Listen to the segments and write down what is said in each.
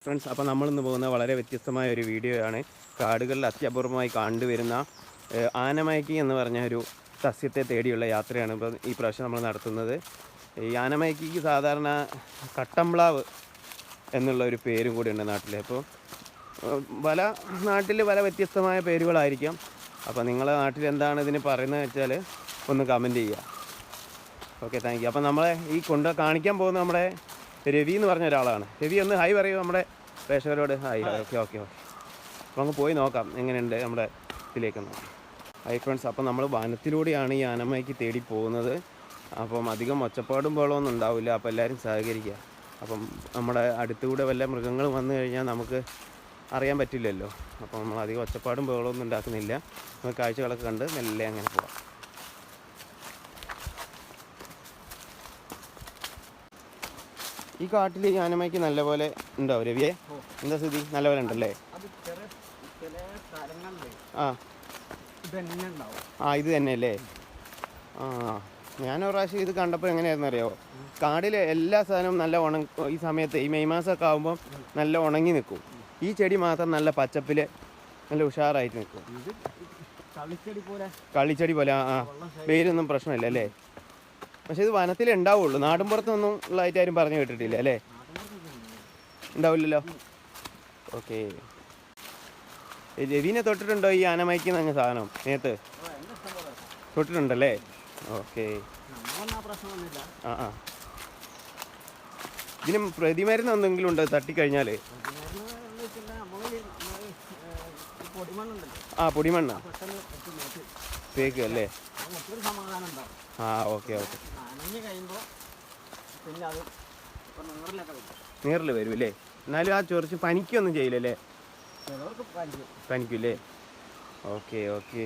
Friends, അപ്പോൾ നമ്മളിന്ന് പോകുന്ന വളരെ വ്യത്യസ്തമായ ഒരു വീഡിയോ ആണ്. കാടുകളിൽ അത്യപൂർവമായി കണ്ടുവരുന്ന ആനമയക്കി എന്ന് പറഞ്ഞ ഒരു സസ്യത്തെ തേടിയുള്ള യാത്രയാണ് ഇപ്പോൾ ഈ പ്രാവശ്യം നമ്മൾ നടത്തുന്നത്. ഈ ആനമയക്കിക്ക് സാധാരണ കട്ടംപ്ലാവ് എന്നുള്ള ഒരു പേരും കൂടി ഉണ്ട് നാട്ടിൽ. അപ്പോൾ പല നാട്ടിൽ പല വ്യത്യസ്തമായ പേരുകളായിരിക്കാം. അപ്പോൾ നിങ്ങളെ നാട്ടിൽ എന്താണ് ഇതിന് പറയുന്നത് വെച്ചാൽ ഒന്ന് കമൻറ്റ് ചെയ്യുക. Okay, thank you. അപ്പോൾ നമ്മളെ ഈ കാണിക്കാൻ പോകുന്ന നമ്മുടെ രവി എന്ന് പറഞ്ഞ ഒരാളാണ്. രവി ഒന്ന് ഹായ് പറയൂ നമ്മുടെ പ്രേക്ഷകരോട്. ഹായ്. ഓക്കെ ഓക്കെ ഓക്കെ അപ്പോൾ നമുക്ക് പോയി നോക്കാം എങ്ങനെയുണ്ട് നമ്മുടെ ഇതിലേക്ക് നോക്കാം. ഹായ് ഫ്രണ്ട്സ്, അപ്പോൾ നമ്മൾ വനത്തിലൂടെയാണ് ഈ ആനമയ്ക്ക് തേടി പോകുന്നത്. അപ്പം അധികം ഒച്ചപ്പാടും ബഹളമൊന്നും ഉണ്ടാവില്ല. അപ്പോൾ എല്ലാവരും സഹകരിക്കുക. അപ്പം നമ്മുടെ അടുത്തുകൂടെ വല്ല മൃഗങ്ങൾ വന്നു കഴിഞ്ഞാൽ നമുക്ക് അറിയാൻ പറ്റില്ലല്ലോ. അപ്പോൾ നമ്മൾ അധികം ഒച്ചപ്പാടും ബഹളമൊന്നും ഉണ്ടാക്കുന്നില്ല. നമുക്ക് കാഴ്ചകളൊക്കെ കണ്ട് മെല്ലെ അങ്ങനെ പോകാം. ഈ കാട്ടിൽ ഈ ആനമയ്ക്ക് നല്ലപോലെ ഉണ്ടാവും. രവിയെ, എന്താ സ്ഥിതി? നല്ലപോലെ ഉണ്ടല്ലേ? ഇത് തന്നെയല്ലേ? ഞാനൊരു പ്രാവശ്യം ഇത് കണ്ടപ്പോൾ എങ്ങനെയായിരുന്നു അറിയാമോ? കാടിലെ എല്ലാ സാധനവും നല്ല ഈ സമയത്ത് ഈ മെയ് മാസമൊക്കെ ആകുമ്പോൾ നല്ല ഉണങ്ങി നിൽക്കും. ഈ ചെടി മാത്രം നല്ല പച്ചപ്പിൽ നല്ല ഉഷാറായിട്ട് നിൽക്കും. കളിച്ചെടി പോലെ. വെയിലൊന്നും പ്രശ്നമില്ല അല്ലേ? പക്ഷെ ഇത് വനത്തിലേ ഉണ്ടാവുള്ളൂ. നാടുമ്പുറത്തൊന്നും ഉള്ളതായിട്ട് ആരും പറഞ്ഞു കേട്ടിട്ടില്ല അല്ലേ? ഉണ്ടാവില്ലല്ലോ. ഓക്കെ, രവീനെ തൊട്ടിട്ടുണ്ടോ ഈ ആനമയ്ക്ക് പറഞ്ഞ സാധനം? നേരത്ത് തൊട്ടിട്ടുണ്ടല്ലേ? ഓക്കെ. ഇതിന് പ്രതിമരുന്ന് എന്തെങ്കിലും ഉണ്ട് തട്ടിക്കഴിഞ്ഞാൽ? പൊടിമണ്ണ തേക്ക് അല്ലേ? Okay okay. നീറിൽ വരും അല്ലേ? എന്നാലും ആ ചൊറിച്ച് പനിക്കൊന്നും ചെയ്യില്ലല്ലേ? പനിക്കില്ലേ? Okay okay.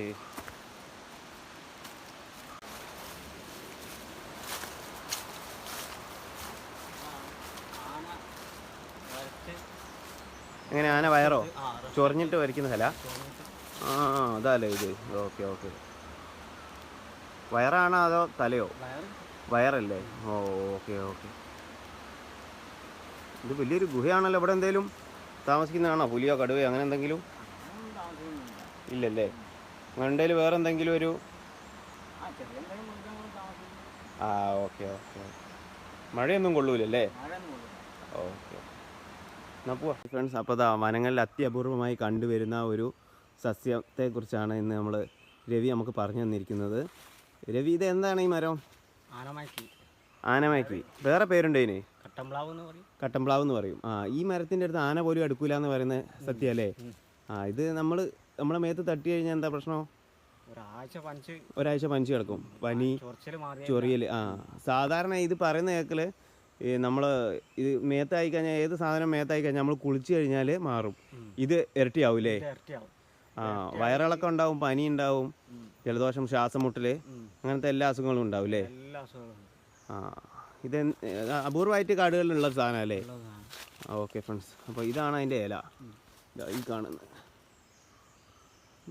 എങ്ങനെ ആന വയറോ ചൊറിഞ്ഞിട്ട് വരയ്ക്കുന്ന സ്ഥല? അതല്ലേ ഇത്? Okay okay. വയറാണോ അതോ തലയോ? വയറല്ലേ? Okay okay. ഇത് വലിയൊരു ഗുഹയാണല്ലോ. ഇവിടെ എന്തെങ്കിലും താമസിക്കുന്നതാണോ? പുലിയോ കടുവയോ അങ്ങനെ എന്തെങ്കിലും? ഇല്ലല്ലേ? അങ്ങനെയുണ്ടെങ്കിൽ വേറെ എന്തെങ്കിലും ഒരു ഓക്കെ ഓക്കെ. മഴയൊന്നും കൊള്ളൂലല്ലേ? ഓക്കെ, എന്നാൽ പോവാ ഫ്രണ്ട്സ്. അപ്പോൾ വനങ്ങളിൽ അത്യപൂർവമായി കണ്ടുവരുന്ന ഒരു സസ്യത്തെക്കുറിച്ചാണ് ഇന്ന് നമ്മൾ രവി നമുക്ക് പറഞ്ഞു തന്നിരിക്കുന്നത്. രവി, ഇത് എന്താണ് ഈ മരം? ആനമയ്ക്കി. വേറെ പേരുണ്ട് ഇതിന്? കട്ടംപ്ലാവ് എന്ന് പറയും. ഈ മരത്തിൻ്റെ അടുത്ത് ആന പോലും അടുക്കൂല എന്ന് പറയുന്നത് സത്യമല്ലേ? ഇത് നമ്മളെ മേത്ത് തട്ടി കഴിഞ്ഞാൽ എന്താ പ്രശ്നം? ഒരാഴ്ച പനിച്ച് കിടക്കും. പനി, ചൊറിയൽ. സാധാരണ ഇത് പറയുന്ന കേൾക്കല് നമ്മൾ ഇത് മേത്തായി കഴിഞ്ഞാൽ, ഏത് സാധനം മേത്തായി കഴിഞ്ഞാൽ നമ്മൾ കുളിച്ച് കഴിഞ്ഞാൽ മാറും. ഇത് ഇരട്ടിയാവൂലേ? വയറിളക്കം ഉണ്ടാവും, പനി ഉണ്ടാവും, ജലദോഷം, ശ്വാസം മുട്ടൽ, അങ്ങനത്തെ എല്ലാ അസുഖങ്ങളും ഉണ്ടാവും അല്ലേ? ഇത് അപൂർവമായിട്ട് കാടുകളിലുള്ള സാധനം അല്ലേ? ഓക്കെ ഫ്രണ്ട്സ്, അപ്പോൾ ഇതാണ് അതിൻ്റെ ഇല, ഈ കാണുന്നത്.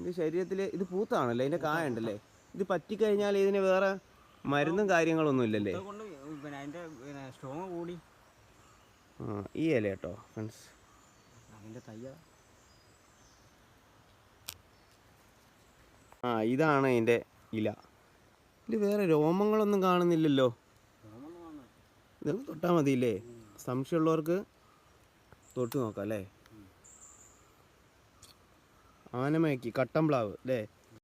ഇത് ശരീരത്തിൽ ഇത് പൂത്താണല്ലേ? അതിൻ്റെ കായ ഉണ്ടല്ലേ? ഇത് പറ്റിക്കഴിഞ്ഞാൽ ഇതിന് വേറെ മരുന്നും കാര്യങ്ങളൊന്നും ഇല്ലല്ലേ? ഈ ഇല കേട്ടോ ഫ്രണ്ട്സ്. ഇതാണ് അതിൻ്റെ ഇല. ഇത് വേറെ രോമങ്ങളൊന്നും കാണുന്നില്ലല്ലോ. ഇതൊക്കെ തൊട്ടാൽ മതിയില്ലേ? സംശയമുള്ളവർക്ക് തൊട്ട് നോക്കാം അല്ലേ? ആനമയ്ക്കി, കട്ടംപ്ലാവ് അല്ലേ?